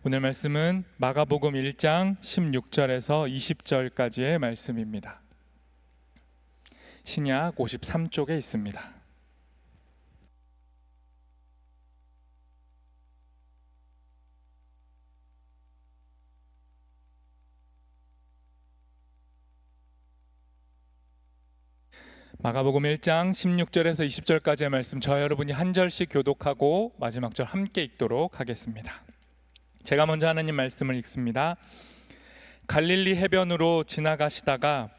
오늘 말씀은 마가복음 1장 16절에서 20절까지의 말씀입니다. 신약 53쪽에 있습니다. 마가복음 1장 16절에서 20절까지의 말씀, 저 여러분이 한 절씩 교독하고 마지막 절 함께 읽도록 하겠습니다. 제가 먼저 하나님 말씀을 읽습니다. 갈릴리 해변으로 지나가시다가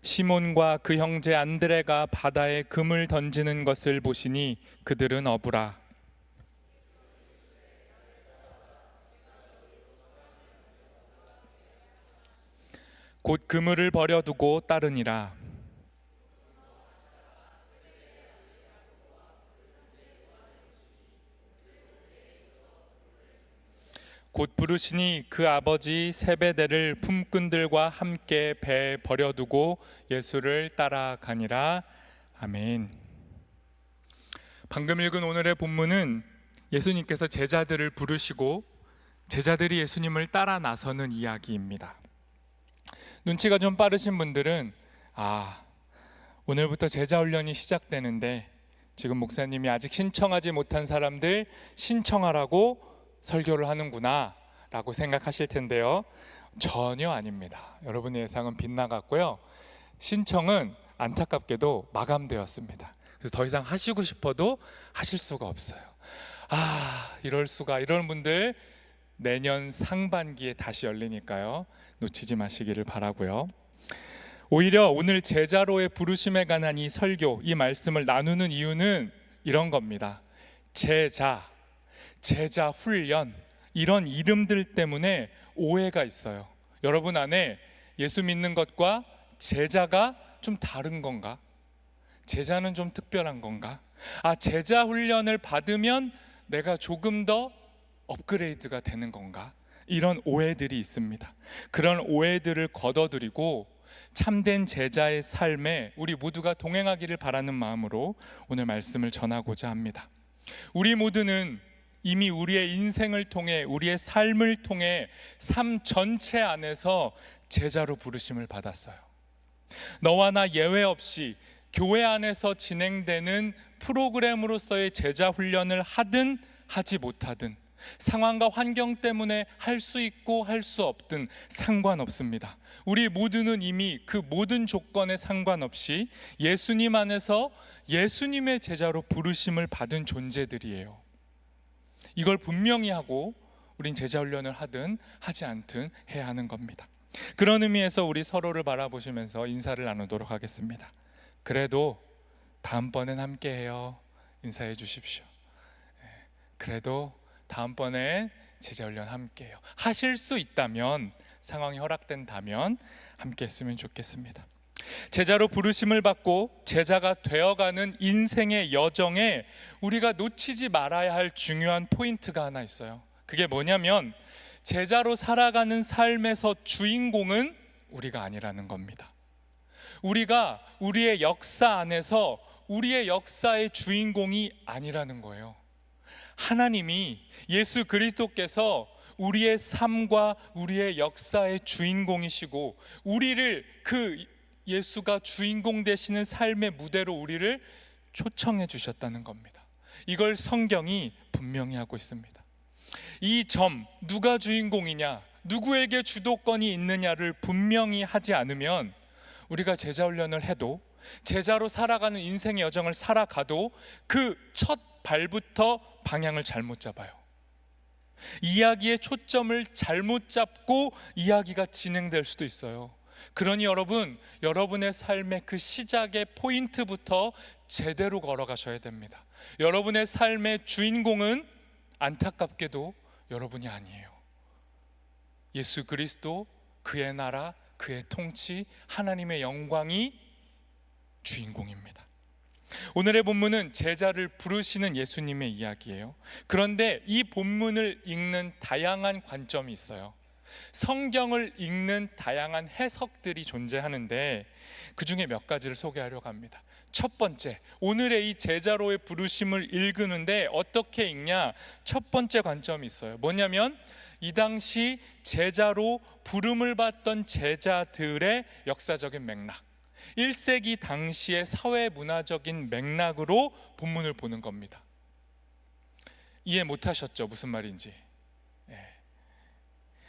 시몬과 그 형제 안드레가 바다에 금을 던지는 것을 보시니 그들은 어부라. 곧 그물을 버려두고 따르니라. 곧 부르시니 그 아버지 세베대를 품꾼들과 함께 배에 버려두고 예수를 따라가니라. 아멘. 방금 읽은 오늘의 본문은 예수님께서 제자들을 부르시고 제자들이 예수님을 따라 나서는 이야기입니다. 눈치가 좀 빠르신 분들은 오늘부터 제자 훈련이 시작되는데 지금 목사님이 아직 신청하지 못한 사람들 신청하라고 설교를 하는구나 라고 생각하실 텐데요, 전혀 아닙니다. 여러분의 예상은 빗나갔고요. 신청은 안타깝게도 마감되었습니다. 그래서 더 이상 하시고 싶어도 하실 수가 없어요. 이럴 수가. 이런 분들 내년 상반기에 다시 열리니까요, 놓치지 마시기를 바라고요. 오히려 오늘 제자로의 부르심에 관한 이 설교, 이 말씀을 나누는 이유는 이런 겁니다. 제자 훈련, 이런 이름들 때문에 오해가 있어요. 여러분 안에 예수 믿는 것과 제자가 좀 다른 건가? 제자는 좀 특별한 건가? 제자 훈련을 받으면 내가 조금 더 업그레이드가 되는 건가? 이런 오해들이 있습니다. 그런 오해들을 걷어들이고 참된 제자의 삶에 우리 모두가 동행하기를 바라는 마음으로 오늘 말씀을 전하고자 합니다. 우리 모두는 이미 우리의 인생을 통해, 우리의 삶을 통해 삶 전체 안에서 제자로 부르심을 받았어요. 너와 나 예외 없이 교회 안에서 진행되는 프로그램으로서의 제자 훈련을 하든 하지 못하든, 상황과 환경 때문에 할 수 있고 할 수 없든 상관없습니다. 우리 모두는 이미 그 모든 조건에 상관없이 예수님 안에서 예수님의 제자로 부르심을 받은 존재들이에요. 이걸 분명히 하고 우린 제자 훈련을 하든 하지 않든 해야 하는 겁니다. 그런 의미에서 우리 서로를 바라보시면서 인사를 나누도록 하겠습니다. 그래도 다음번엔 함께해요. 인사해 주십시오. 그래도 다음번에 제자 훈련 함께해요. 하실 수 있다면, 상황이 허락된다면 함께 했으면 좋겠습니다. 제자로 부르심을 받고 제자가 되어가는 인생의 여정에 우리가 놓치지 말아야 할 중요한 포인트가 하나 있어요. 그게 뭐냐면, 제자로 살아가는 삶에서 주인공은 우리가 아니라는 겁니다. 우리가 우리의 역사 안에서 우리의 역사의 주인공이 아니라는 거예요. 하나님이, 예수 그리스도께서 우리의 삶과 우리의 역사의 주인공이시고, 우리를 그 예수가 주인공 되시는 삶의 무대로 우리를 초청해 주셨다는 겁니다. 이걸 성경이 분명히 하고 있습니다. 이 점, 누가 주인공이냐, 누구에게 주도권이 있느냐를 분명히 하지 않으면 우리가 제자 훈련을 해도, 제자로 살아가는 인생의 여정을 살아가도 그 첫 발부터 방향을 잘못 잡아요. 이야기의 초점을 잘못 잡고 이야기가 진행될 수도 있어요. 그러니 여러분, 여러분의 삶의 그 시작의 포인트부터 제대로 걸어가셔야 됩니다. 여러분의 삶의 주인공은 안타깝게도 여러분이 아니에요. 예수 그리스도, 그의 나라, 그의 통치, 하나님의 영광이 주인공입니다. 오늘의 본문은 제자를 부르시는 예수님의 이야기예요. 그런데 이 본문을 읽는 다양한 관점이 있어요. 성경을 읽는 다양한 해석들이 존재하는데 그 중에 몇 가지를 소개하려고 합니다. 첫 번째, 오늘의 이 제자로의 부르심을 읽는데 어떻게 읽냐? 첫 번째 관점이 있어요. 뭐냐면 이 당시 제자로 부름을 받던 제자들의 역사적인 맥락, 1세기 당시의 사회 문화적인 맥락으로 본문을 보는 겁니다. 이해 못하셨죠? 무슨 말인지.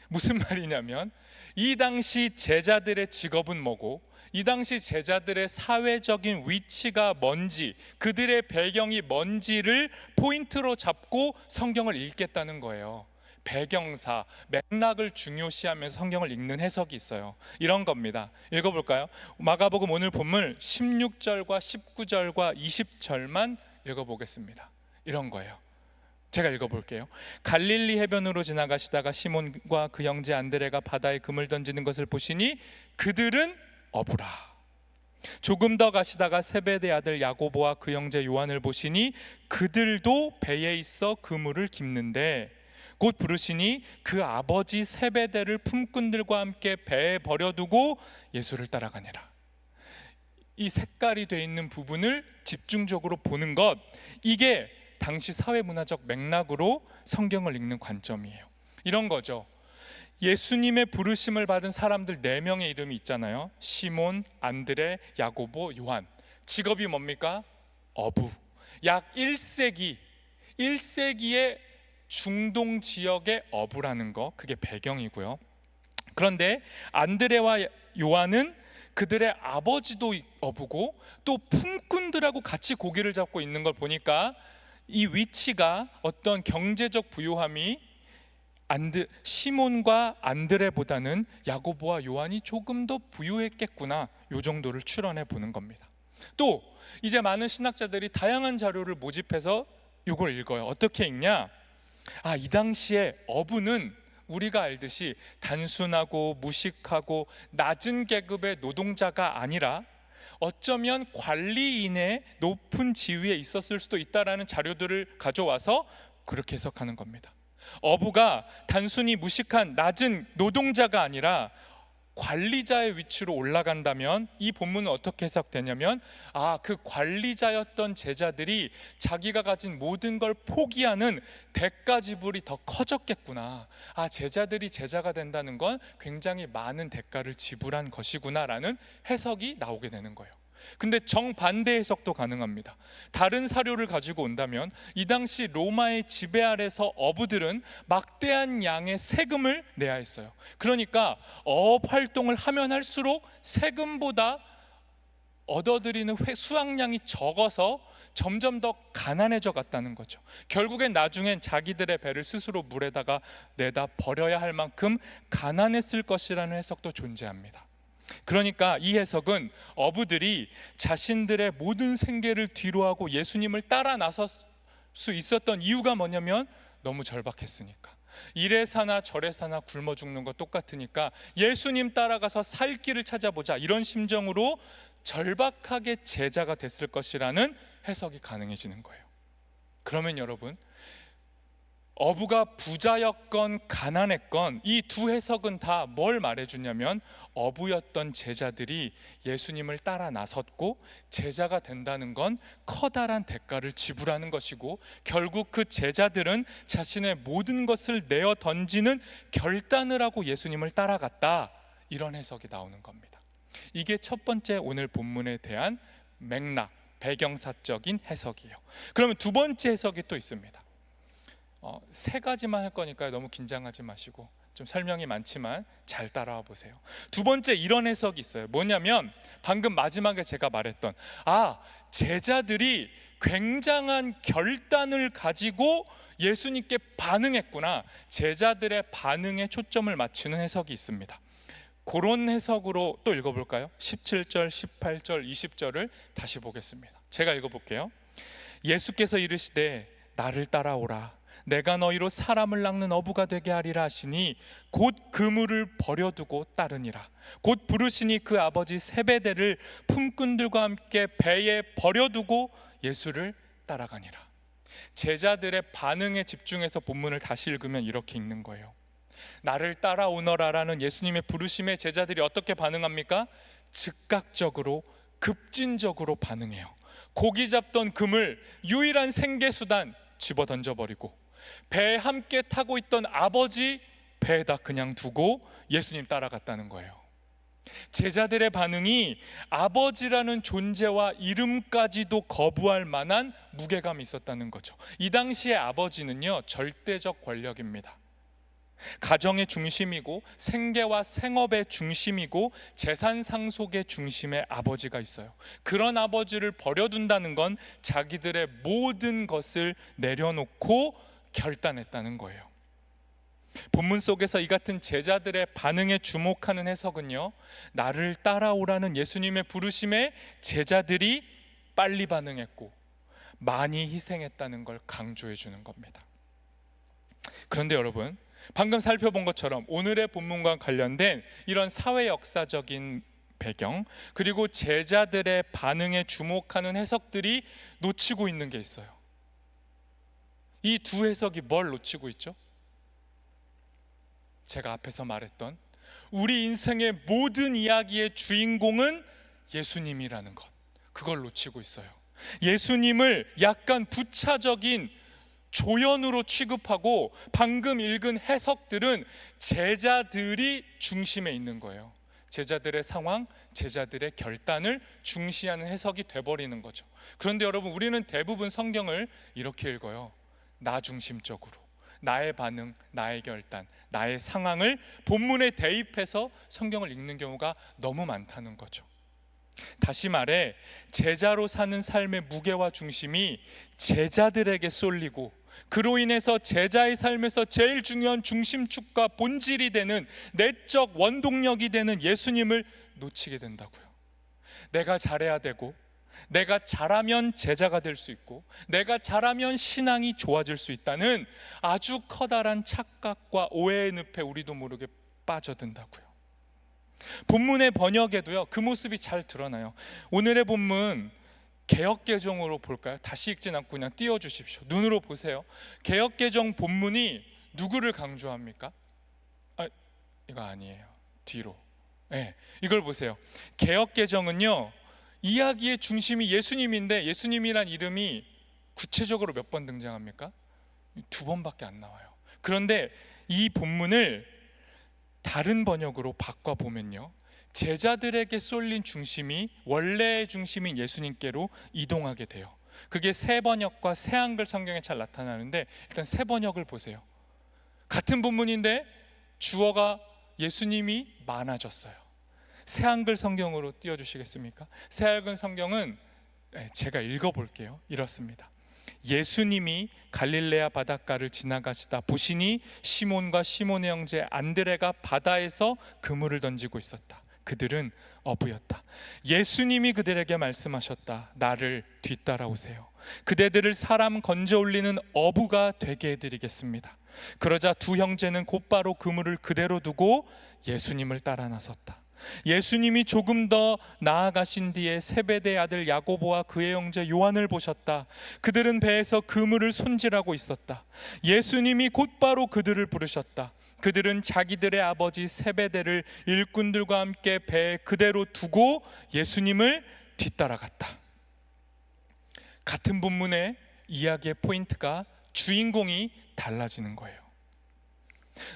무슨 말이냐면 이 당시 제자들의 직업은 뭐고 이 당시 제자들의 사회적인 위치가 뭔지, 그들의 배경이 뭔지를 포인트로 잡고 성경을 읽겠다는 거예요. 배경사, 맥락을 중요시하면서 성경을 읽는 해석이 있어요. 이런 겁니다. 읽어볼까요? 마가복음 오늘 본문 16절과 19절과 20절만 읽어보겠습니다. 이런 거예요. 제가 읽어볼게요. 갈릴리 해변으로 지나가시다가 시몬과 그 형제 안드레가 바다에 금을 던지는 것을 보시니 그들은 어부라. 조금 더 가시다가 세베대 아들 야고보와 그 형제 요한을 보시니 그들도 배에 있어 그물을 깁는데 곧 부르시니 그 아버지 세베대를 품꾼들과 함께 배에 버려두고 예수를 따라가니라. 이 색깔이 돼 있는 부분을 집중적으로 보는 것, 이게 당시 사회문화적 맥락으로 성경을 읽는 관점이에요. 이런 거죠. 예수님의 부르심을 받은 사람들 4명의 이름이 있잖아요. 시몬, 안드레, 야고보, 요한. 직업이 뭡니까? 어부. 약 1세기의 중동 지역의 어부라는 거, 그게 배경이고요. 그런데 안드레와 요한은 그들의 아버지도 어부고 또 품꾼들하고 같이 고기를 잡고 있는 걸 보니까 이 위치가, 어떤 경제적 부유함이 시몬과 안드레보다는 야고보와 요한이 조금 더 부유했겠구나, 요 정도를 추론해 보는 겁니다. 또 이제 많은 신학자들이 다양한 자료를 모집해서 이걸 읽어요. 어떻게 읽냐? 이 당시에 어부는 우리가 알듯이 단순하고 무식하고 낮은 계급의 노동자가 아니라 어쩌면 관리인의 높은 지위에 있었을 수도 있다라는 자료들을 가져와서 그렇게 해석하는 겁니다. 어부가 단순히 무식한 낮은 노동자가 아니라 관리자의 위치로 올라간다면 이 본문은 어떻게 해석되냐면 그 관리자였던 제자들이 자기가 가진 모든 걸 포기하는 대가 지불이 더 커졌겠구나. 제자들이 제자가 된다는 건 굉장히 많은 대가를 지불한 것이구나라는 해석이 나오게 되는 거예요. 근데 정반대 해석도 가능합니다. 다른 사료를 가지고 온다면 이 당시 로마의 지배 아래서 어부들은 막대한 양의 세금을 내야 했어요. 그러니까 어업 활동을 하면 할수록 세금보다 얻어들이는 수확량이 적어서 점점 더 가난해져 갔다는 거죠. 결국엔 나중엔 자기들의 배를 스스로 물에다가 내다 버려야 할 만큼 가난했을 것이라는 해석도 존재합니다. 그러니까 이 해석은 어부들이 자신들의 모든 생계를 뒤로하고 예수님을 따라 나설 수 있었던 이유가 뭐냐면 너무 절박했으니까. 이래 사나 저래 사나 굶어 죽는 거 똑같으니까 예수님 따라가서 살 길을 찾아보자, 이런 심정으로 절박하게 제자가 됐을 것이라는 해석이 가능해지는 거예요. 그러면 여러분, 어부가 부자였건 가난했건 이 두 해석은 다 뭘 말해주냐면 어부였던 제자들이 예수님을 따라 나섰고 제자가 된다는 건 커다란 대가를 지불하는 것이고 결국 그 제자들은 자신의 모든 것을 내어 던지는 결단을 하고 예수님을 따라갔다, 이런 해석이 나오는 겁니다. 이게 첫 번째 오늘 본문에 대한 맥락, 배경사적인 해석이에요. 그러면 두 번째 해석이 또 있습니다. 3가지만 할 거니까 너무 긴장하지 마시고, 좀 설명이 많지만 잘 따라와 보세요. 두 번째 이런 해석이 있어요. 뭐냐면 방금 마지막에 제가 말했던 제자들이 굉장한 결단을 가지고 예수님께 반응했구나, 제자들의 반응에 초점을 맞추는 해석이 있습니다. 그런 해석으로 또 읽어볼까요? 17절, 18절, 20절을 다시 보겠습니다. 제가 읽어볼게요. 예수께서 이르시되 나를 따라오라, 내가 너희로 사람을 낚는 어부가 되게 하리라 하시니 곧 그물을 버려두고 따르니라. 곧 부르시니 그 아버지 세베대를 품꾼들과 함께 배에 버려두고 예수를 따라가니라. 제자들의 반응에 집중해서 본문을 다시 읽으면 이렇게 읽는 거예요. 나를 따라오너라라는 예수님의 부르심에 제자들이 어떻게 반응합니까? 즉각적으로, 급진적으로 반응해요. 고기 잡던 그물, 유일한 생계수단 집어 던져버리고, 배에 함께 타고 있던 아버지 배에다 그냥 두고 예수님 따라갔다는 거예요. 제자들의 반응이 아버지라는 존재와 이름까지도 거부할 만한 무게감이 있었다는 거죠. 이 당시의 아버지는요, 절대적 권력입니다. 가정의 중심이고 생계와 생업의 중심이고 재산 상속의 중심에 아버지가 있어요. 그런 아버지를 버려둔다는 건 자기들의 모든 것을 내려놓고 결단했다는 거예요. 본문 속에서 이 같은 제자들의 반응에 주목하는 해석은요, 나를 따라오라는 예수님의 부르심에 제자들이 빨리 반응했고 많이 희생했다는 걸 강조해 주는 겁니다. 그런데 여러분, 방금 살펴본 것처럼 오늘의 본문과 관련된 이런 사회 역사적인 배경, 그리고 제자들의 반응에 주목하는 해석들이 놓치고 있는 게 있어요. 이 두 해석이 뭘 놓치고 있죠? 제가 앞에서 말했던 우리 인생의 모든 이야기의 주인공은 예수님이라는 것, 그걸 놓치고 있어요. 예수님을 약간 부차적인 조연으로 취급하고 방금 읽은 해석들은 제자들이 중심에 있는 거예요. 제자들의 상황, 제자들의 결단을 중시하는 해석이 돼버리는 거죠. 그런데 여러분, 우리는 대부분 성경을 이렇게 읽어요. 나 중심적으로, 나의 반응, 나의 결단, 나의 상황을 본문에 대입해서 성경을 읽는 경우가 너무 많다는 거죠. 다시 말해, 제자로 사는 삶의 무게와 중심이 제자들에게 쏠리고, 그로 인해서 제자의 삶에서 제일 중요한 중심축과 본질이 되는 내적 원동력이 되는 예수님을 놓치게 된다고요. 내가 잘해야 되고, 내가 잘하면 제자가 될 수 있고, 내가 잘하면 신앙이 좋아질 수 있다는 아주 커다란 착각과 오해의 늪에 우리도 모르게 빠져든다고요. 본문의 번역에도요, 그 모습이 잘 드러나요. 오늘의 본문 개역개정으로 볼까요? 다시 읽진 않고 그냥 띄워주십시오. 눈으로 보세요. 개역개정 본문이 누구를 강조합니까? 이거 아니에요. 뒤로. 네, 이걸 보세요. 개역개정은요, 이야기의 중심이 예수님인데 예수님이란 이름이 구체적으로 몇 번 등장합니까? 2번밖에 안 나와요. 그런데 이 본문을 다른 번역으로 바꿔보면요, 제자들에게 쏠린 중심이 원래의 중심인 예수님께로 이동하게 돼요. 그게 새 번역과 새 한글 성경에 잘 나타나는데, 일단 새 번역을 보세요. 같은 본문인데 주어가 예수님이 많아졌어요. 새 한글 성경으로 띄워주시겠습니까? 새 한글 성경은 제가 읽어볼게요. 이렇습니다. 예수님이 갈릴레아 바닷가를 지나가시다 보시니 시몬과 시몬의 형제 안드레가 바다에서 그물을 던지고 있었다. 그들은 어부였다. 예수님이 그들에게 말씀하셨다. 나를 뒤따라오세요. 그대들을 사람 건져 올리는 어부가 되게 해드리겠습니다. 그러자 두 형제는 곧바로 그물을 그대로 두고 예수님을 따라 나섰다. 예수님이 조금 더 나아가신 뒤에 세베대의 아들 야고보와 그의 형제 요한을 보셨다. 그들은 배에서 그물을 손질하고 있었다. 예수님이 곧바로 그들을 부르셨다. 그들은 자기들의 아버지 세베대를 일꾼들과 함께 배에 그대로 두고 예수님을 뒤따라갔다. 같은 본문의 이야기의 포인트가, 주인공이 달라지는 거예요.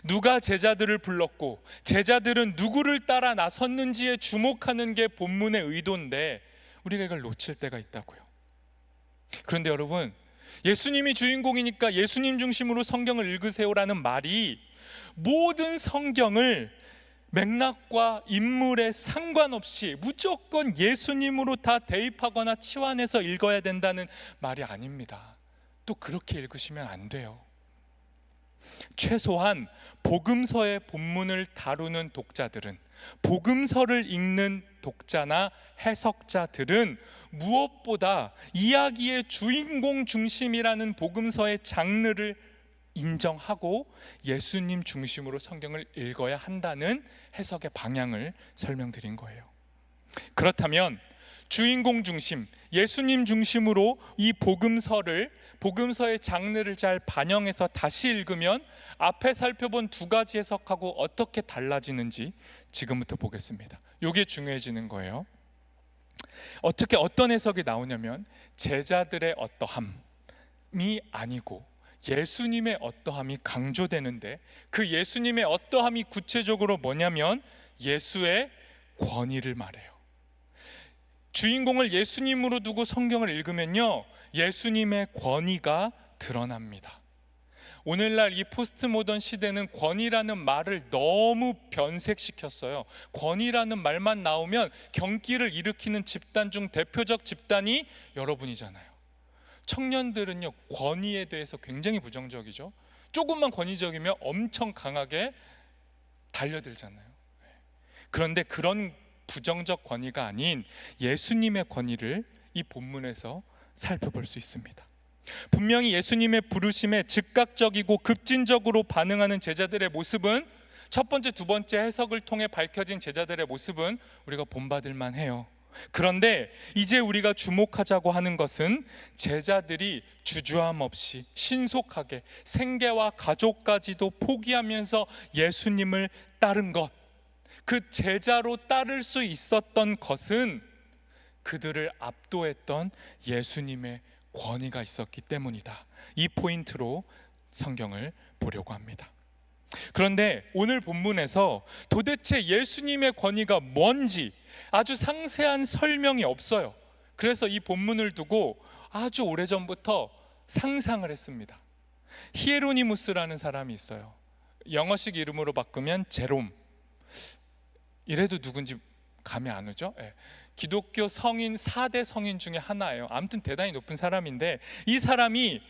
누가 제자들을 불렀고 제자들은 누구를 따라 나섰는지에 주목하는 게 본문의 의도인데 우리가 이걸 놓칠 때가 있다고요. 그런데 여러분, 예수님이 주인공이니까 예수님 중심으로 성경을 읽으세요라는 말이 모든 성경을 맥락과 인물에 상관없이 무조건 예수님으로 다 대입하거나 치환해서 읽어야 된다는 말이 아닙니다. 또 그렇게 읽으시면 안 돼요. 최소한 복음서의 본문을 다루는 독자들은, 복음서를 읽는 독자나 해석자들은 무엇보다 이야기의 주인공 중심이라는 복음서의 장르를 인정하고 예수님 중심으로 성경을 읽어야 한다는 해석의 방향을 설명드린 거예요. 그렇다면 주인공 중심, 예수님 중심으로 이 복음서의 장르를 잘 반영해서 다시 읽으면 앞에 살펴본 두 가지 해석하고 어떻게 달라지는지 지금부터 보겠습니다. 이게 중요해지는 거예요. 어떤 해석이 나오냐면 제자들의 어떠함이 아니고 예수님의 어떠함이 강조되는데, 그 예수님의 어떠함이 구체적으로 뭐냐면 예수의 권위를 말해요. 주인공을 예수님으로 두고 성경을 읽으면요, 예수님의 권위가 드러납니다. 오늘날 이 포스트 모던 시대는 권위라는 말을 너무 변색시켰어요. 권위라는 말만 나오면 경기를 일으키는 집단 중 대표적 집단이 여러분이잖아요. 청년들은요, 권위에 대해서 굉장히 부정적이죠. 조금만 권위적이면 엄청 강하게 달려들잖아요. 그런데 그런 부정적 권위가 아닌 예수님의 권위를 이 본문에서 살펴볼 수 있습니다. 분명히 예수님의 부르심에 즉각적이고 급진적으로 반응하는 제자들의 모습은, 첫 번째, 두 번째 해석을 통해 밝혀진 제자들의 모습은 우리가 본받을 만해요. 그런데 이제 우리가 주목하자고 하는 것은 제자들이 주저함 없이 신속하게 생계와 가족까지도 포기하면서 예수님을 따른 것, 그 제자로 따를 수 있었던 것은 그들을 압도했던 예수님의 권위가 있었기 때문이다. 이 포인트로 성경을 보려고 합니다. 그런데 오늘 본문에서 도대체 예수님의 권위가 뭔지 아주 상세한 설명이 없어요. 그래서 이 본문을 두고 아주 오래전부터 상상을 했습니다. 히에로니무스라는 사람이 있어요. 영어식 이름으로 바꾸면 제롬. 이래도 누군지 감이 안 오죠? 네. 기독교 성인 4대 성인 중에 하나예요. 아무튼 대단히 높은 사람인데, 이 사람이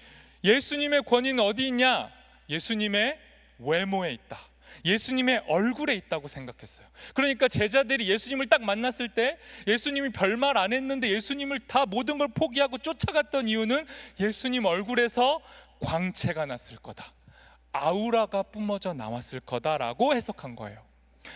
예수님의 권위는 어디 있냐? 예수님의 외모에 있다, 예수님의 얼굴에 있다고 생각했어요. 그러니까 제자들이 예수님을 딱 만났을 때 예수님이 별말 안 했는데 예수님을 다 모든 걸 포기하고 쫓아갔던 이유는 예수님 얼굴에서 광채가 났을 거다, 아우라가 뿜어져 나왔을 거다라고 해석한 거예요.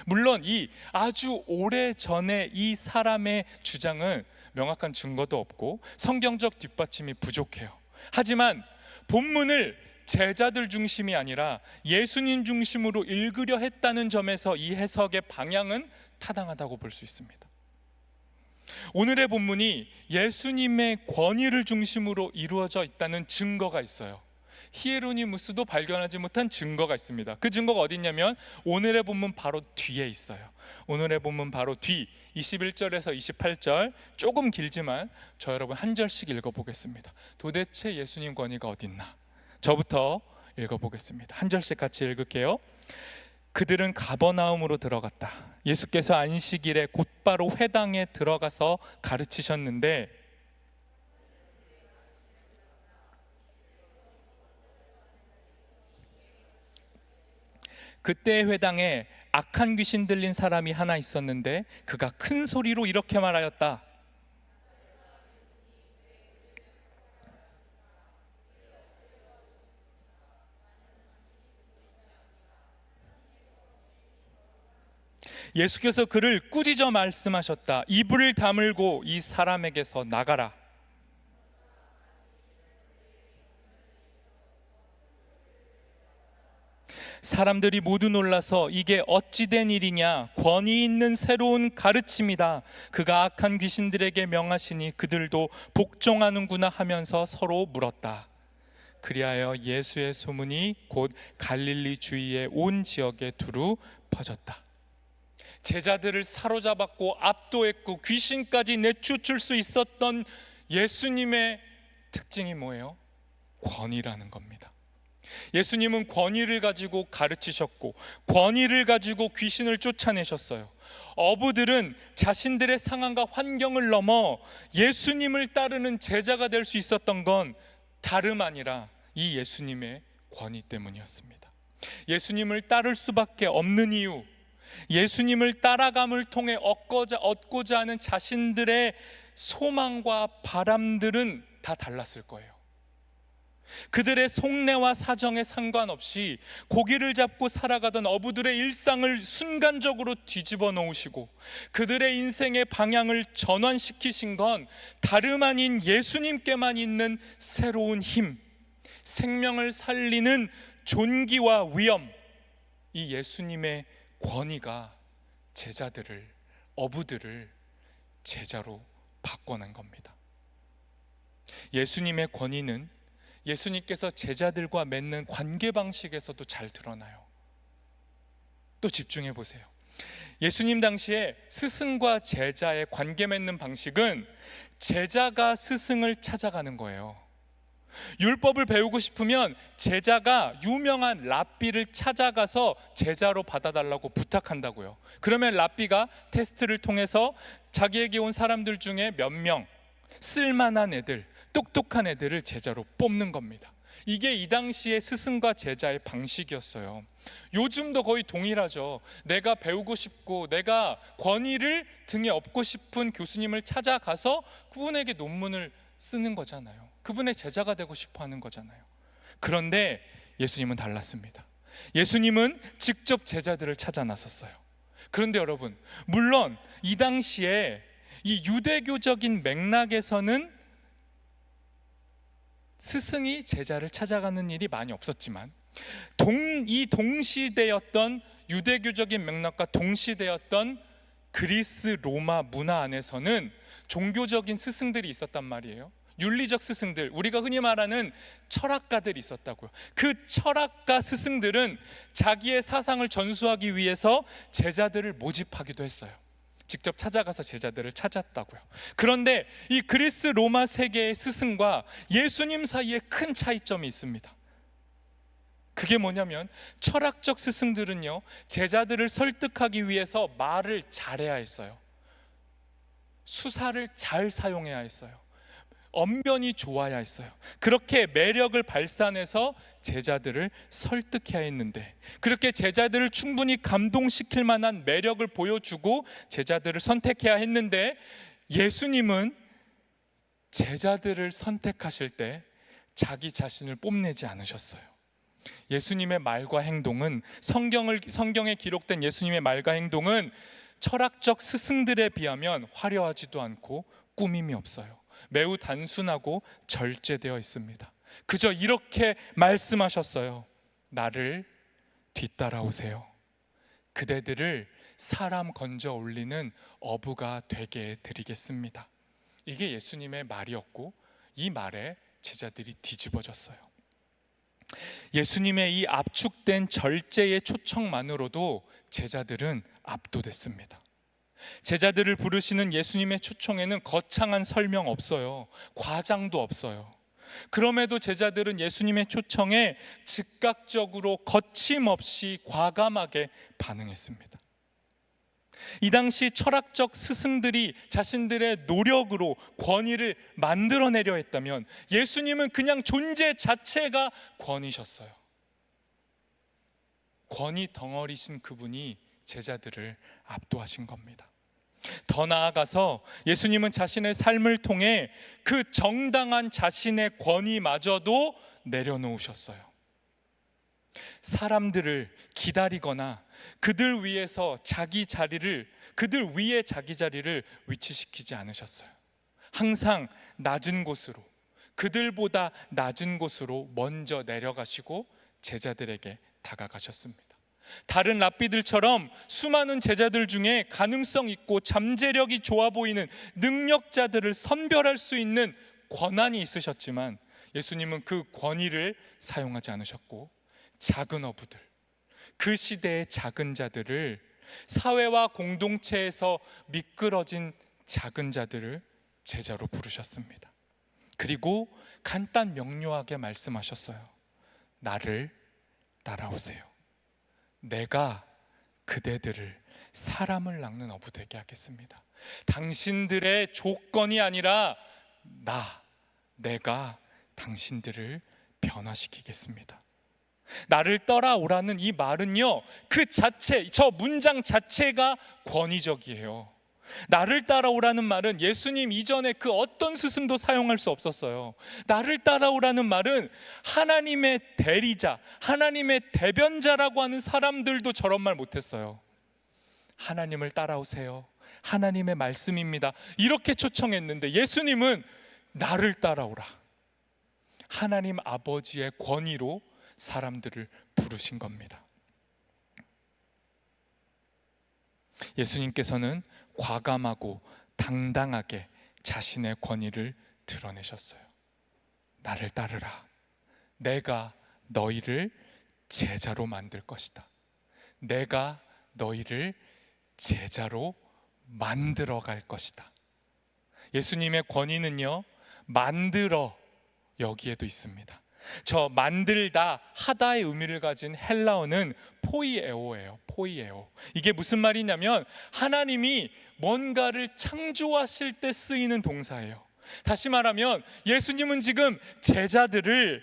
물론 이 아주 오래전에 이 사람의 주장은 명확한 증거도 없고 성경적 뒷받침이 부족해요. 하지만 본문을 제자들 중심이 아니라 예수님 중심으로 읽으려 했다는 점에서 이 해석의 방향은 타당하다고 볼 수 있습니다. 오늘의 본문이 예수님의 권위를 중심으로 이루어져 있다는 증거가 있어요. 히에로니무스도 발견하지 못한 증거가 있습니다. 그 증거가 어디 있냐면 오늘의 본문 바로 뒤에 있어요. 오늘의 본문 바로 뒤 21절에서 28절, 조금 길지만 저 여러분 한 절씩 읽어보겠습니다. 도대체 예수님 권위가 어디 있나? 저부터 읽어보겠습니다. 한 절씩 같이 읽을게요. 그들은 가버나움으로 들어갔다. 예수께서 안식일에 곧바로 회당에 들어가서 가르치셨는데 그때 회당에 악한 귀신 들린 사람이 하나 있었는데 그가 큰 소리로 이렇게 말하였다. 예수께서 그를 꾸짖어 말씀하셨다. 이불을 다물고 이 사람에게서 나가라. 사람들이 모두 놀라서 이게 어찌 된 일이냐, 권위 있는 새로운 가르침이다, 그가 악한 귀신들에게 명하시니 그들도 복종하는구나 하면서 서로 물었다. 그리하여 예수의 소문이 곧 갈릴리 주위의 온 지역에 두루 퍼졌다. 제자들을 사로잡았고 압도했고 귀신까지 내쫓을 수 있었던 예수님의 특징이 뭐예요? 권위라는 겁니다. 예수님은 권위를 가지고 가르치셨고 권위를 가지고 귀신을 쫓아내셨어요. 어부들은 자신들의 상황과 환경을 넘어 예수님을 따르는 제자가 될 수 있었던 건 다름 아니라 이 예수님의 권위 때문이었습니다. 예수님을 따를 수밖에 없는 이유, 예수님을 따라감을 통해 얻고자 하는 자신들의 소망과 바람들은 다 달랐을 거예요. 그들의 속내와 사정에 상관없이 고기를 잡고 살아가던 어부들의 일상을 순간적으로 뒤집어 놓으시고 그들의 인생의 방향을 전환시키신 건 다름 아닌 예수님께만 있는 새로운 힘, 생명을 살리는 존귀와 위엄, 이 예수님의 권위가 제자들을, 어부들을 제자로 바꿔낸 겁니다. 예수님의 권위는 예수님께서 제자들과 맺는 관계 방식에서도 잘 드러나요. 또 집중해 보세요. 예수님 당시에 스승과 제자의 관계 맺는 방식은 제자가 스승을 찾아가는 거예요. 율법을 배우고 싶으면 제자가 유명한 랍비를 찾아가서 제자로 받아달라고 부탁한다고요. 그러면 랍비가 테스트를 통해서 자기에게 온 사람들 중에 몇 명, 쓸만한 애들, 똑똑한 애들을 제자로 뽑는 겁니다. 이게 이 당시의 스승과 제자의 방식이었어요. 요즘도 거의 동일하죠. 내가 배우고 싶고 내가 권위를 등에 업고 싶은 교수님을 찾아가서 그분에게 논문을 쓰는 거잖아요. 그분의 제자가 되고 싶어 하는 거잖아요. 그런데 예수님은 달랐습니다. 예수님은 직접 제자들을 찾아 나섰어요. 그런데 여러분, 물론 이 당시에 이 유대교적인 맥락에서는 스승이 제자를 찾아가는 일이 많이 없었지만 이 동시대였던 유대교적인 맥락과 동시대였던 그리스 로마 문화 안에서는 종교적인 스승들이 있었단 말이에요. 윤리적 스승들, 우리가 흔히 말하는 철학가들이 있었다고요. 그 철학가 스승들은 자기의 사상을 전수하기 위해서 제자들을 모집하기도 했어요. 직접 찾아가서 제자들을 찾았다고요. 그런데 이 그리스 로마 세계의 스승과 예수님 사이에 큰 차이점이 있습니다. 그게 뭐냐면 철학적 스승들은요, 제자들을 설득하기 위해서 말을 잘해야 했어요. 수사를 잘 사용해야 했어요. 언변이 좋아야 했어요. 그렇게 매력을 발산해서 제자들을 설득해야 했는데, 그렇게 제자들을 충분히 감동시킬 만한 매력을 보여주고 제자들을 선택해야 했는데, 예수님은 제자들을 선택하실 때 자기 자신을 뽐내지 않으셨어요. 예수님의 말과 행동은 성경에 기록된 예수님의 말과 행동은 철학적 스승들에 비하면 화려하지도 않고 꾸밈이 없어요. 매우 단순하고 절제되어 있습니다. 그저 이렇게 말씀하셨어요. 나를 뒤따라오세요. 그대들을 사람 건져 올리는 어부가 되게 해드리겠습니다. 이게 예수님의 말이었고, 이 말에 제자들이 뒤집어졌어요. 예수님의 이 압축된 절제의 초청만으로도 제자들은 압도됐습니다. 제자들을 부르시는 예수님의 초청에는 거창한 설명 없어요. 과장도 없어요. 그럼에도 제자들은 예수님의 초청에 즉각적으로 거침없이 과감하게 반응했습니다. 이 당시 철학적 스승들이 자신들의 노력으로 권위를 만들어내려 했다면 예수님은 그냥 존재 자체가 권위셨어요. 권위 덩어리신 그분이 제자들을 압도하신 겁니다. 더 나아가서 예수님은 자신의 삶을 통해 그 정당한 자신의 권위마저도 내려놓으셨어요. 사람들을 기다리거나 그들 위에 자기 자리를 위치시키지 않으셨어요. 항상 낮은 곳으로, 그들보다 낮은 곳으로 먼저 내려가시고 제자들에게 다가가셨습니다. 다른 랍비들처럼 수많은 제자들 중에 가능성 있고 잠재력이 좋아 보이는 능력자들을 선별할 수 있는 권한이 있으셨지만 예수님은 그 권위를 사용하지 않으셨고, 작은 어부들, 그 시대의 작은 자들을, 사회와 공동체에서 미끄러진 작은 자들을 제자로 부르셨습니다. 그리고 간단 명료하게 말씀하셨어요. 나를 따라오세요. 내가 그대들을 사람을 낚는 어부 되게 하겠습니다. 당신들의 조건이 아니라 내가 당신들을 변화시키겠습니다. 나를 따라오라는 이 말은요, 그 자체, 저 문장 자체가 권위적이에요. 나를 따라오라는 말은 예수님 이전에 그 어떤 스승도 사용할 수 없었어요. 나를 따라오라는 말은 하나님의 대리자, 하나님의 대변자라고 하는 사람들도 저런 말 못했어요. 하나님을 따라오세요. 하나님의 말씀입니다. 이렇게 초청했는데 예수님은 나를 따라오라. 하나님 아버지의 권위로 사람들을 부르신 겁니다. 예수님께서는 과감하고 당당하게 자신의 권위를 드러내셨어요. 나를 따르라. 내가 너희를 제자로 만들 것이다. 내가 너희를 제자로 만들어 갈 것이다. 예수님의 권위는요, 만들어 여기에도 있습니다. 저 만들다, 하다의 의미를 가진 헬라어는 포이에오예요. 포이에오. 이게 무슨 말이냐면 하나님이 뭔가를 창조하실 때 쓰이는 동사예요. 다시 말하면 예수님은 지금 제자들을,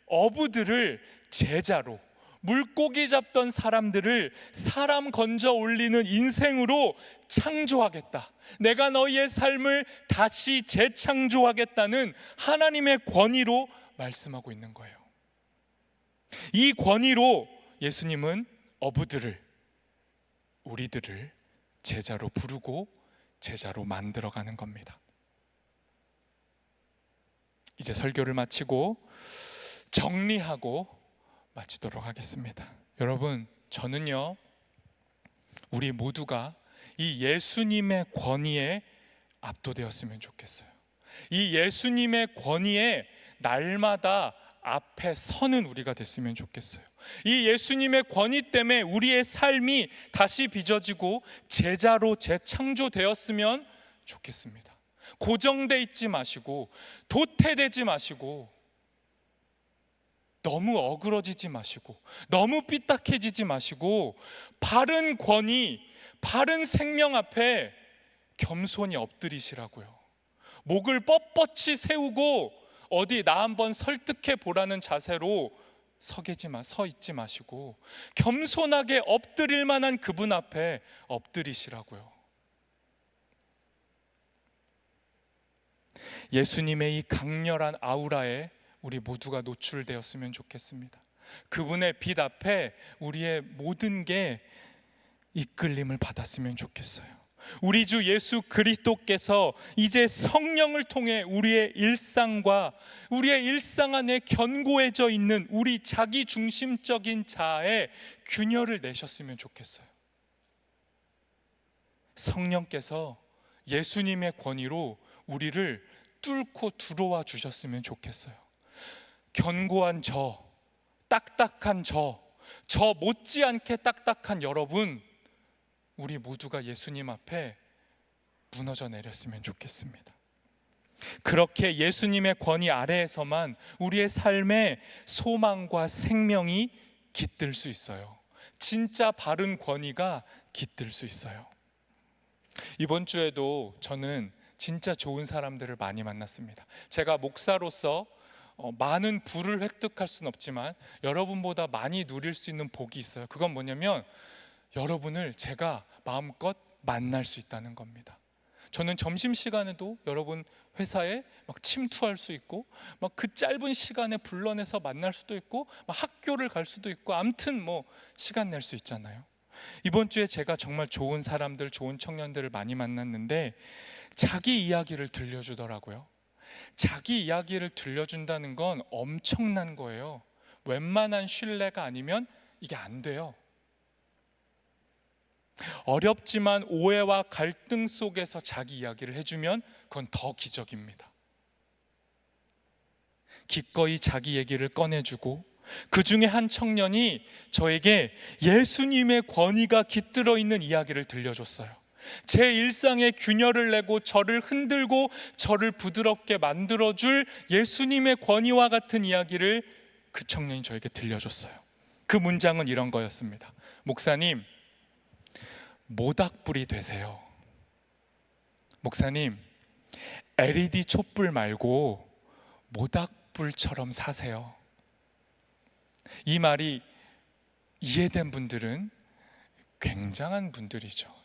어부들을 제자로, 물고기 잡던 사람들을 사람 건져 올리는 인생으로 창조하겠다. 내가 너희의 삶을 다시 재창조하겠다는 하나님의 권위로 말씀하고 있는 거예요. 이 권위로 예수님은 어부들을, 우리들을 제자로 부르고 제자로 만들어가는 겁니다. 이제 설교를 마치고 정리하고 마치도록 하겠습니다. 여러분, 저는요, 우리 모두가 이 예수님의 권위에 압도되었으면 좋겠어요. 이 예수님의 권위에 날마다 앞에 서는 우리가 됐으면 좋겠어요. 이 예수님의 권위 때문에 우리의 삶이 다시 빚어지고 제자로 재창조되었으면 좋겠습니다. 고정돼 있지 마시고 도태되지 마시고 너무 어그러지지 마시고 너무 삐딱해지지 마시고 바른 권위, 바른 생명 앞에 겸손히 엎드리시라고요. 목을 뻣뻣이 세우고 어디 나 한번 설득해 보라는 자세로 서 있지 마시고 겸손하게 엎드릴 만한 그분 앞에 엎드리시라고요. 예수님의 이 강렬한 아우라에 우리 모두가 노출되었으면 좋겠습니다. 그분의 빛 앞에 우리의 모든 게 이끌림을 받았으면 좋겠어요. 우리 주 예수 그리스도께서 이제 성령을 통해 우리의 일상과 우리의 일상 안에 견고해져 있는 우리 자기 중심적인 자아의 균열을 내셨으면 좋겠어요. 성령께서 예수님의 권위로 우리를 뚫고 들어와 주셨으면 좋겠어요. 견고한 저, 딱딱한 저 못지않게 딱딱한 여러분, 우리 모두가 예수님 앞에 무너져 내렸으면 좋겠습니다. 그렇게 예수님의 권위 아래에서만 우리의 삶에 소망과 생명이 깃들 수 있어요. 진짜 바른 권위가 깃들 수 있어요. 이번 주에도 저는 진짜 좋은 사람들을 많이 만났습니다. 제가 목사로서 많은 부를 획득할 수는 없지만 여러분보다 많이 누릴 수 있는 복이 있어요. 그건 뭐냐면 여러분을 제가 마음껏 만날 수 있다는 겁니다. 저는 점심시간에도 여러분 회사에 막 침투할 수 있고 막 그 짧은 시간에 불러내서 만날 수도 있고 막 학교를 갈 수도 있고 아무튼 뭐 시간 낼 수 있잖아요. 이번 주에 제가 정말 좋은 사람들, 좋은 청년들을 많이 만났는데 자기 이야기를 들려주더라고요. 자기 이야기를 들려준다는 건 엄청난 거예요. 웬만한 신뢰가 아니면 이게 안 돼요. 어렵지만 오해와 갈등 속에서 자기 이야기를 해주면 그건 더 기적입니다. 기꺼이 자기 얘기를 꺼내주고 그 중에 한 청년이 저에게 예수님의 권위가 깃들어 있는 이야기를 들려줬어요. 제 일상에 균열을 내고 저를 흔들고 저를 부드럽게 만들어줄 예수님의 권위와 같은 이야기를 그 청년이 저에게 들려줬어요. 그 문장은 이런 거였습니다. 목사님, 모닥불이 되세요. 목사님, LED 촛불 말고 모닥불처럼 사세요. 이 말이 이해된 분들은 굉장한 분들이죠.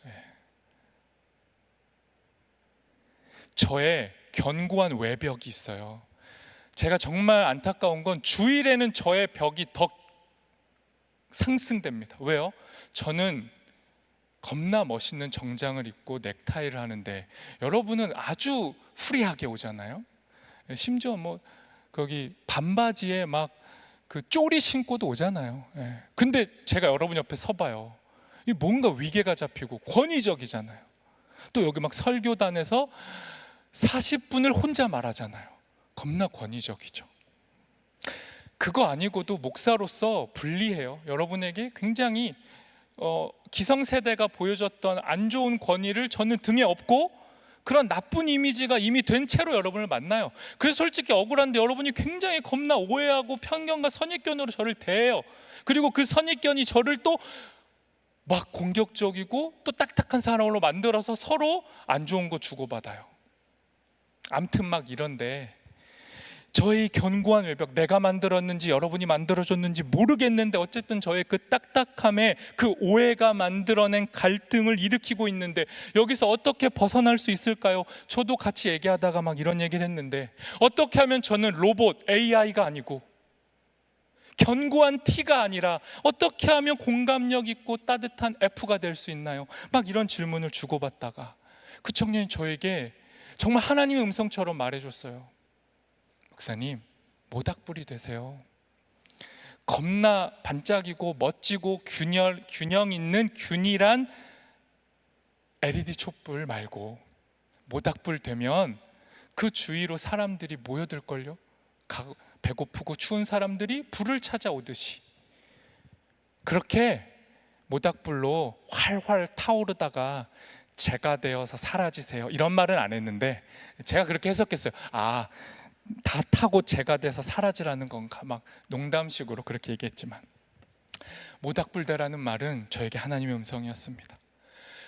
저의 견고한 외벽이 있어요. 제가 정말 안타까운 건 주일에는 저의 벽이 더 상승됩니다. 왜요? 저는 겁나 멋있는 정장을 입고 넥타이를 하는데 여러분은 아주 프리하게 오잖아요. 심지어 뭐 거기 반바지에 막 그 쪼리 신고도 오잖아요. 근데 제가 여러분 옆에 서봐요. 이 뭔가 위계가 잡히고 권위적이잖아요. 또 여기 막 설교단에서 40분을 혼자 말하잖아요. 겁나 권위적이죠. 그거 아니고도 목사로서 불리해요. 여러분에게 굉장히 기성세대가 보여줬던 안 좋은 권위를 저는 등에 업고 그런 나쁜 이미지가 이미 된 채로 여러분을 만나요. 그래서 솔직히 억울한데 여러분이 굉장히 겁나 오해하고 편견과 선입견으로 저를 대해요. 그리고 그 선입견이 저를 또 막 공격적이고 또 딱딱한 사람으로 만들어서 서로 안 좋은 거 주고받아요. 암튼 막 이런데 저의 견고한 외벽, 내가 만들었는지 여러분이 만들어줬는지 모르겠는데 어쨌든 저의 그 딱딱함에 그 오해가 만들어낸 갈등을 일으키고 있는데 여기서 어떻게 벗어날 수 있을까요? 저도 같이 얘기하다가 막 이런 얘기를 했는데 어떻게 하면 저는 로봇, AI가 아니고 견고한 T가 아니라 어떻게 하면 공감력 있고 따뜻한 F가 될 수 있나요? 막 이런 질문을 주고받다가 그 청년이 저에게 정말 하나님의 음성처럼 말해줬어요. 목사님, 모닥불이 되세요. 겁나 반짝이고 멋지고 균형 있는 균일한 LED 촛불 말고 모닥불 되면 그 주위로 사람들이 모여들걸요. 배고프고 추운 사람들이 불을 찾아오듯이 그렇게 모닥불로 활활 타오르다가 제가 되어서 사라지세요. 이런 말은 안 했는데 제가 그렇게 해석했어요. 다 타고 제가 돼서 사라지라는 건가? 막 농담식으로 그렇게 얘기했지만 모닥불대라는 말은 저에게 하나님의 음성이었습니다.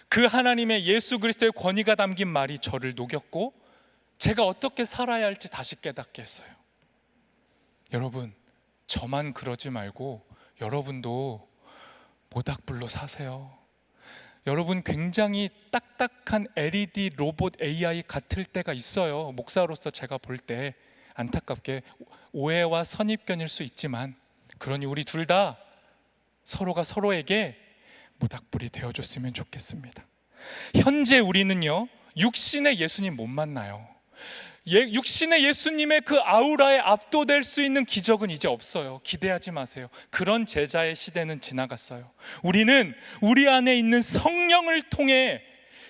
그 하나님의 예수 그리스도의 권위가 담긴 말이 저를 녹였고 제가 어떻게 살아야 할지 다시 깨닫게 했어요. 여러분, 저만 그러지 말고 여러분도 모닥불로 사세요. 여러분 굉장히 딱딱한 LED 로봇 AI 같을 때가 있어요. 목사로서 제가 볼 때 안타깝게 오해와 선입견일 수 있지만 그러니 우리 둘 다 서로가 서로에게 모닥불이 되어줬으면 좋겠습니다. 현재 우리는요 육신의 예수님 못 만나요. 육신의 예수님의 그 아우라에 압도될 수 있는 기적은 이제 없어요. 기대하지 마세요. 그런 제자의 시대는 지나갔어요. 우리는 우리 안에 있는 성령을 통해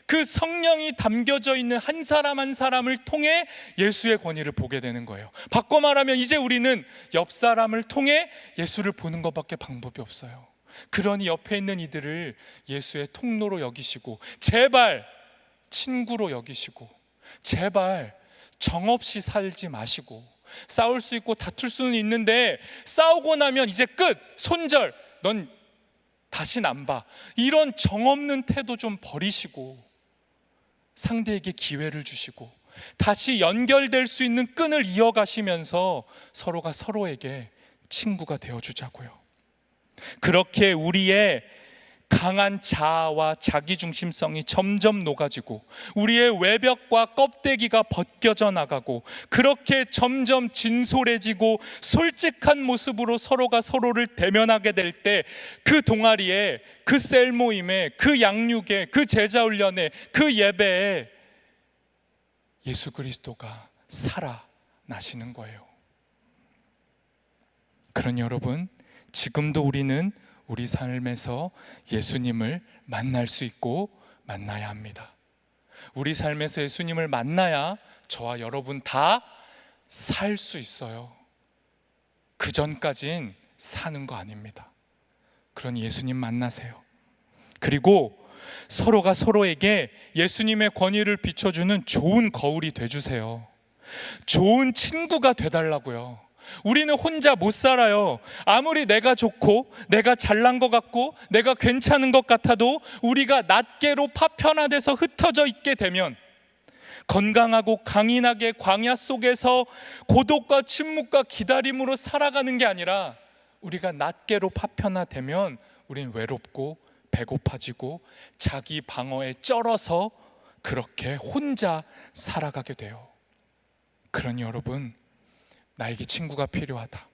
그 성령이 담겨져 있는 한 사람 한 사람을 통해 예수의 권위를 보게 되는 거예요. 바꿔 말하면 이제 우리는 옆 사람을 통해 예수를 보는 것밖에 방법이 없어요. 그러니 옆에 있는 이들을 예수의 통로로 여기시고 제발 친구로 여기시고 제발 정없이 살지 마시고 싸울 수 있고 다툴 수는 있는데 싸우고 나면 이제 끝! 손절! 넌 다신 안 봐. 이런 정없는 태도 좀 버리시고 상대에게 기회를 주시고 다시 연결될 수 있는 끈을 이어가시면서 서로가 서로에게 친구가 되어주자고요. 그렇게 우리의 강한 자아와 자기중심성이 점점 녹아지고 우리의 외벽과 껍데기가 벗겨져 나가고 그렇게 점점 진솔해지고 솔직한 모습으로 서로가 서로를 대면하게 될 때 그 동아리에, 그 셀 모임에, 그 양육에, 그 제자훈련에, 그 예배에 예수 그리스도가 살아나시는 거예요. 그러니 여러분, 지금도 우리는 우리 삶에서 예수님을 만날 수 있고 만나야 합니다. 우리 삶에서 예수님을 만나야 저와 여러분 다 살 수 있어요. 그 전까진 사는 거 아닙니다. 그러니 예수님 만나세요. 그리고 서로가 서로에게 예수님의 권위를 비춰주는 좋은 거울이 돼주세요. 좋은 친구가 돼달라고요. 우리는 혼자 못 살아요. 아무리 내가 좋고 내가 잘난 것 같고 내가 괜찮은 것 같아도 우리가 낱개로 파편화돼서 흩어져 있게 되면 건강하고 강인하게 광야 속에서 고독과 침묵과 기다림으로 살아가는 게 아니라 우리가 낱개로 파편화되면 우린 외롭고 배고파지고 자기 방어에 쩔어서 그렇게 혼자 살아가게 돼요. 그러니 여러분, 나에게 친구가 필요하다,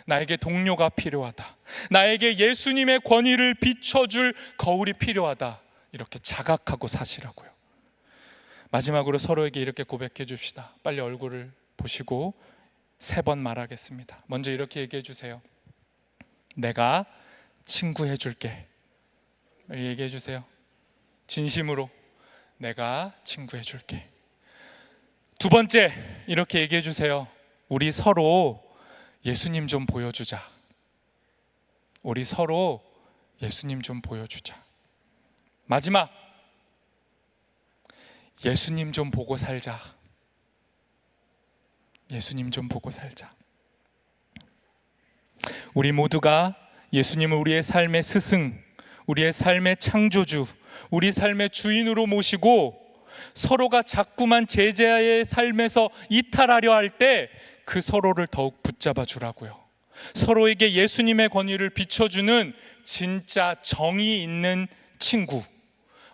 나에게 동료가 필요하다, 나에게 예수님의 권위를 비춰줄 거울이 필요하다, 이렇게 자각하고 사시라고요. 마지막으로 서로에게 이렇게 고백해 줍시다. 빨리 얼굴을 보시고 3번 말하겠습니다. 먼저 이렇게 얘기해 주세요. 내가 친구해 줄게. 빨리 얘기해 주세요. 진심으로 내가 친구해 줄게. 2번째, 이렇게 얘기해 주세요. 우리 서로 예수님 좀 보여주자. 우리 서로 예수님 좀 보여주자. 마지막, 예수님 좀 보고 살자. 예수님 좀 보고 살자. 우리 모두가 예수님을 우리의 삶의 스승, 우리의 삶의 창조주, 우리 삶의 주인으로 모시고 서로가 자꾸만 제자의 삶에서 이탈하려 할 때 그 서로를 더욱 붙잡아 주라고요. 서로에게 예수님의 권위를 비춰주는 진짜 정이 있는 친구,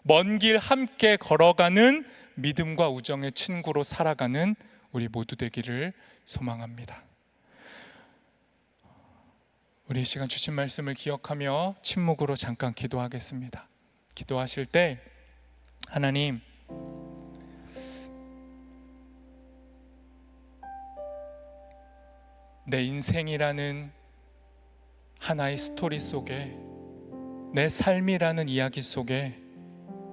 먼 길 함께 걸어가는 믿음과 우정의 친구로 살아가는 우리 모두 되기를 소망합니다. 우리 이 시간 주신 말씀을 기억하며 침묵으로 잠깐 기도하겠습니다. 기도하실 때 하나님, 내 인생이라는 하나의 스토리 속에, 내 삶이라는 이야기 속에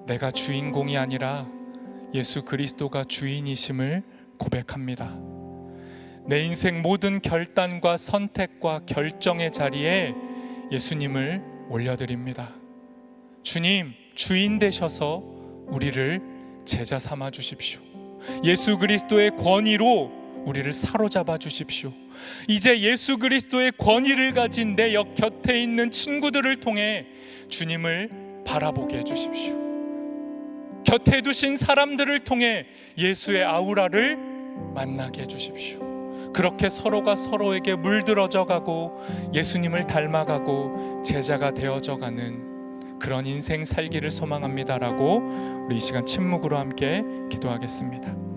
내가 주인공이 아니라 예수 그리스도가 주인이심을 고백합니다. 내 인생 모든 결단과 선택과 결정의 자리에 예수님을 올려드립니다. 주님, 주인 되셔서 우리를 제자 삼아 주십시오. 예수 그리스도의 권위로 우리를 사로잡아 주십시오. 이제 예수 그리스도의 권위를 가진 내 곁에 있는 친구들을 통해 주님을 바라보게 해주십시오. 곁에 두신 사람들을 통해 예수의 아우라를 만나게 해주십시오. 그렇게 서로가 서로에게 물들어져 가고 예수님을 닮아가고 제자가 되어져 가는 그런 인생 살기를 소망합니다라고 우리 이 시간 침묵으로 함께 기도하겠습니다.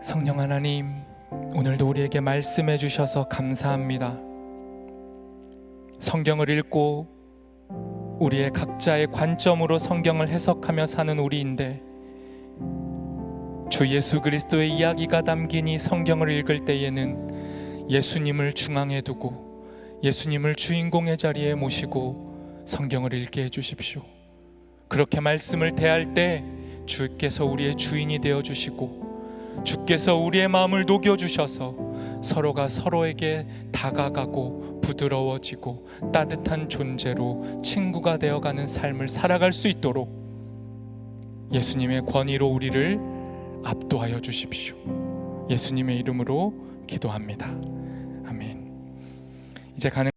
성령 하나님, 오늘도 우리에게 말씀해 주셔서 감사합니다. 성경을 읽고 우리의 각자의 관점으로 성경을 해석하며 사는 우리인데, 주 예수 그리스도의 이야기가 담긴 이 성경을 읽을 때에는 예수님을 중앙에 두고 예수님을 주인공의 자리에 모시고 성경을 읽게 해주십시오. 그렇게 말씀을 대할 때 주께서 우리의 주인이 되어주시고 주께서 우리의 마음을 녹여주셔서 서로가 서로에게 다가가고 부드러워지고 따뜻한 존재로 친구가 되어가는 삶을 살아갈 수 있도록 예수님의 권위로 우리를 압도하여 주십시오. 예수님의 이름으로 기도합니다. 아멘. 이제 가는